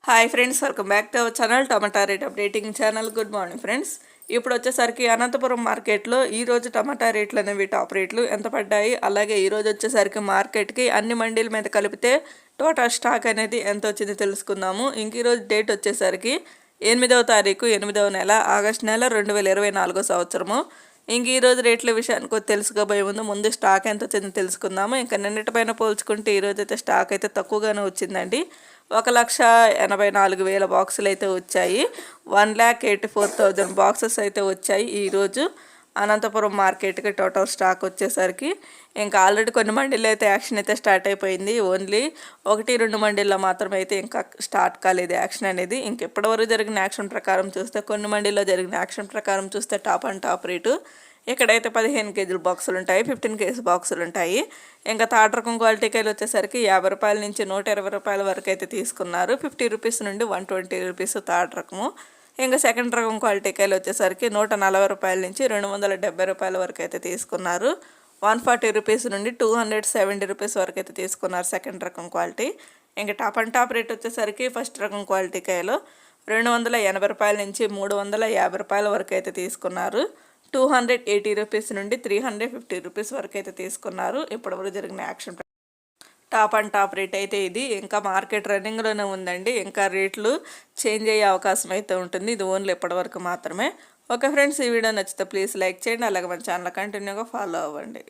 Hi friends, welcome back to our channel tomato rate updating channel. Good morning friends. ఇప్పుడు వచ్చేసరికి అనంతపురం మార్కెట్లో ఈరోజు టమాటా రేట్లు అనేవి టాప్ రేట్లు ఎంత పడ్డాయి, అలాగే ఈరోజు వచ్చేసరికి మార్కెట్కి అన్ని మండీల మీద కలిపితే టోటల్ స్టాక్ అనేది ఎంత వచ్చింది తెలుసుకుందాము. ఇంక ఈరోజు డేట్ వచ్చేసరికి 8వ తారీఖు 8వ నెల ఆగస్టు నెల 2024 సంవత్సరము. ఇంక ఈరోజు రేట్ల విషయానికి తెలుసుకోబోయే ముందు స్టాక్ ఎంత వచ్చిందో తెలుసుకుందాము. ఇంకా నిన్నటి పైన పోల్చుకుంటే ఈరోజు అయితే స్టాక్ అయితే తక్కువగానే వచ్చిందండి. 1,84,000 బాక్సులు అయితే వచ్చాయి. 1,84,000 బాక్సెస్ అయితే వచ్చాయి ఈరోజు అనంతపురం మార్కెట్కి. టోటల్ స్టాక్ వచ్చేసరికి ఇంకా ఆల్రెడీ కొన్ని మండీల్లో అయితే యాక్షన్ అయితే స్టార్ట్ అయిపోయింది. ఓన్లీ 1-2 మండీల్లో మాత్రమే అయితే ఇంకా స్టార్ట్ కాలేదు యాక్షన్ అనేది. ఇంకెప్పటివరకు జరిగిన యాక్షన్ ప్రకారం చూస్తే, కొన్ని మండీల్లో జరిగిన యాక్షన్ ప్రకారం చూస్తే టాప్ అండ్ టాప్ రేటు ఇక్కడైతే 15 కేజీల బాక్సులు ఉంటాయి, 15 కేజీ బాక్సులు ఉంటాయి. ఇంకా థర్డ్ రకం క్వాలిటీకాయలు వచ్చేసరికి 50 రూపాయల నుంచి 120 రూపాయల వరకు అయితే తీసుకున్నారు. 50 రూపీస్ నుండి 120 రూపీస్ థర్డ్ రకము. ఇంకా సెకండ్ రకం క్వాలిటీకాయలు వచ్చేసరికి 140 రూపాయల నుంచి 270 రూపాయల వరకు అయితే తీసుకున్నారు. 140 రూపీస్ నుండి 270 రూపీస్ వరకు అయితే తీసుకున్నారు సెకండ్ రకం క్వాలిటీ. ఇంకా టాప్ అండ్ టాప్ రేట్ వచ్చేసరికి ఫస్ట్ రకం క్వాలిటీకాయలు 280 రూపాయల నుంచి 350 రూపాయల వరకు అయితే తీసుకున్నారు. 280 రూపీస్ నుండి 350 రూపీస్ వరకు అయితే తీసుకున్నారు. ఇప్పటివరకు జరిగిన action top and top rate అయితే ఇది. ఇంకా మార్కెట్ రన్నింగ్లోనే ఉందండి. ఇంకా రేట్లు చేంజ్ అయ్యే అవకాశం అయితే ఉంటుంది. ఇది ఓన్లీ ఇప్పటివరకు మాత్రమే. ఓకే ఫ్రెండ్స్, ఈ వీడియో నచ్చితే ప్లీజ్ లైక్ చేయండి, అలాగే మన ఛానల్ కంటిన్యూగా ఫాలో అవ్వండి.